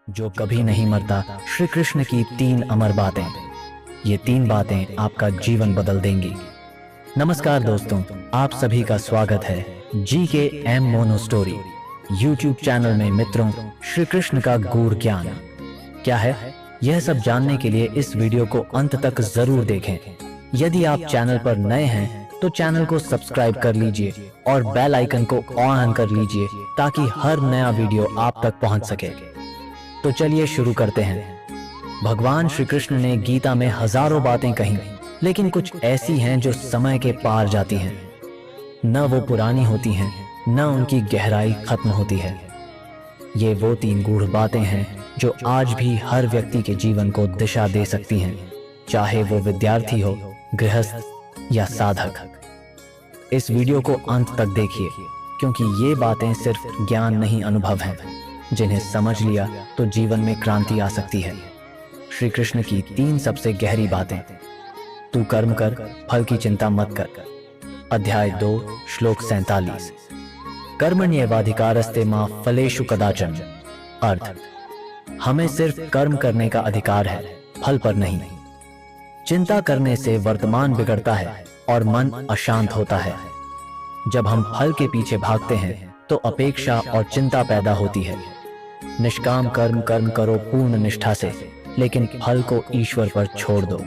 जो कभी नहीं मरता। श्री कृष्ण की 3 अमर बातें। ये 3 बातें आपका जीवन बदल देंगी। नमस्कार दोस्तों, आप सभी का स्वागत है GKM mono story YouTube channel में। मित्रों, श्री कृष्ण का गूढ़ ज्ञान क्या है, यह सब जानने के लिए इस वीडियो को अंत तक जरूर देखें। यदि आप चैनल पर नए हैं तो चैनल को सब्सक्राइब कर लीजिए और बेल आइकन को ऑन कर लीजिए ताकि हर नया वीडियो आप तक पहुंच सके। तो चलिए शुरू करते हैं। भगवान श्री कृष्ण ने गीता में हजारों बातें कही, लेकिन कुछ ऐसी हैं जो समय के पार जाती हैं। न वो पुरानी होती हैं, न उनकी गहराई खत्म होती है। ये वो 3 गूढ़ बातें हैं जो आज भी हर व्यक्ति के जीवन को दिशा दे सकती हैं, चाहे वो विद्यार्थी हो, गृहस्थ या साधक। इस वीडियो को अंत तक देखिए, क्योंकि ये बातें सिर्फ ज्ञान नहीं, अनुभव हैं, जिन्हें समझ लिया तो जीवन में क्रांति आ सकती है। श्री कृष्ण की 3 सबसे गहरी बातें। तू कर्म कर, फल की चिंता मत कर। अध्याय 2 श्लोक 47। कर्मण्येवाधिकारस्ते मा फलेषु कदाचन। अर्थ, हमें सिर्फ कर्म करने का अधिकार है, फल पर नहीं। चिंता करने से वर्तमान बिगड़ता है और मन अशांत होता है। जब हम फल के पीछे भागते हैं तो अपेक्षा और चिंता पैदा होती है। निष्काम कर्म करो पूर्ण निष्ठा से, लेकिन फल को ईश्वर पर छोड़ दो।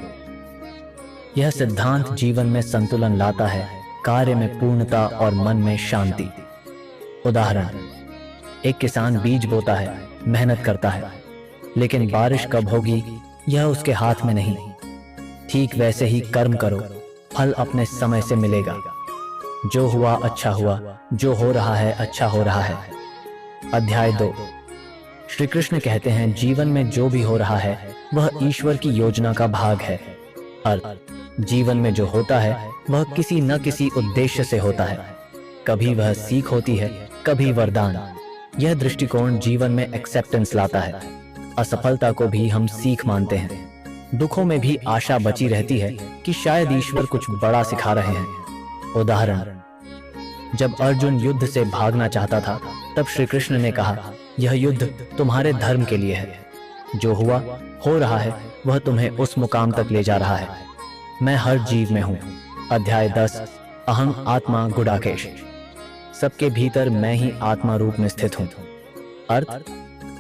यह सिद्धांत जीवन में संतुलन लाता है, कार्य में पूर्णता और मन में शांति। उदाहरण, एक किसान बीज बोता है, मेहनत करता है, लेकिन बारिश कब होगी यह उसके हाथ में नहीं। ठीक वैसे ही कर्म करो, फल अपने समय से मिलेगा। जो हुआ अच्छा हुआ, जो हो रहा है अच्छा हो रहा है। अध्याय 2। श्री कृष्ण कहते हैं, जीवन में जो भी हो रहा है वह ईश्वर की योजना का भाग है। अर्थ, जीवन में जो होता है वह किसी न किसी उद्देश्य से होता है। कभी वह सीख होती है, कभी वरदान। यह दृष्टिकोण जीवन में एक्सेप्टेंस लाता है। असफलता को भी हम सीख मानते हैं। दुखों में भी आशा बची रहती है कि शायद ईश्वर कुछ बड़ा सिखा रहे हैं। उदाहरण, जब अर्जुन युद्ध से भागना चाहता था, तब श्री कृष्ण ने कहा, यह युद्ध तुम्हारे धर्म के लिए है। जो हुआ हो रहा है वह तुम्हें उस मुकाम तक ले जा रहा है। मैं हर जीव में हूं। अध्याय 10 अहं आत्मा गुडाकेश। सबके भीतर मैं ही आत्मा रूप में स्थित हूं। अर्थ,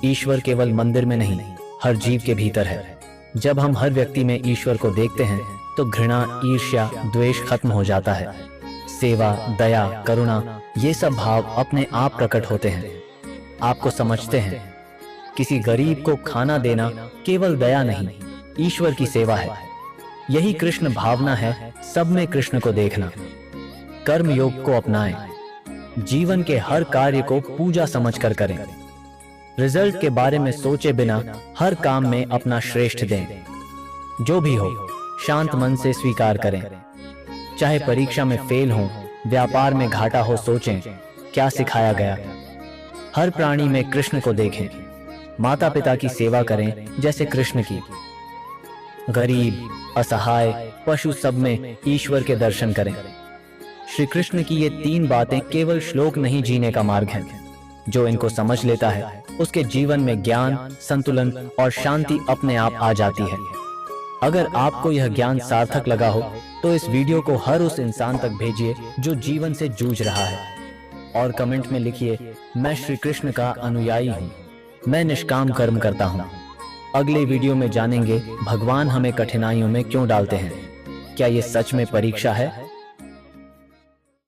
ईश्वर केवल मंदिर में नहीं, हर जीव के भीतर है। जब हम हर व्यक्ति में ईश्वर को देखते हैं तो घृणा, ईर्ष्या, द्वेष खत्म हो जाता है। सेवा, दया, करुणा, ये सब भाव अपने आप प्रकट होते हैं। आपको समझते हैं, किसी गरीब को खाना देना केवल दया नहीं, ईश्वर की सेवा है। यही कृष्ण भावना है, सब में कृष्ण को देखना। कर्म योग को अपनाएं। जीवन के हर कार्य को पूजा समझकर करें। रिजल्ट के बारे में सोचे बिना हर काम में अपना श्रेष्ठ दें। जो भी हो, शांत मन से स्वीकार करें। चाहे परीक्षा में फेल हो, व्यापार में घाटा हो, सोचें क्या सिखाया गया। हर प्राणी में कृष्ण को देखें। माता पिता की सेवा करें जैसे कृष्ण की। गरीब, असहाय, पशु, सब में ईश्वर के दर्शन करें। श्री कृष्ण की ये 3 बातें केवल श्लोक नहीं, जीने का मार्ग है। जो इनको समझ लेता है उसके जीवन में ज्ञान, संतुलन और शांति अपने आप आ जाती है। अगर आपको यह ज्ञान सार्थक लगा हो तो इस वीडियो को हर उस इंसान तक भेजिए जो जीवन से जूझ रहा है, और कमेंट में लिखिए, मैं श्री कृष्ण का अनुयायी हूँ, मैं निष्काम कर्म करता हूँ। अगले वीडियो में जानेंगे भगवान हमें कठिनाइयों में क्यों डालते हैं। क्या ये सच में परीक्षा है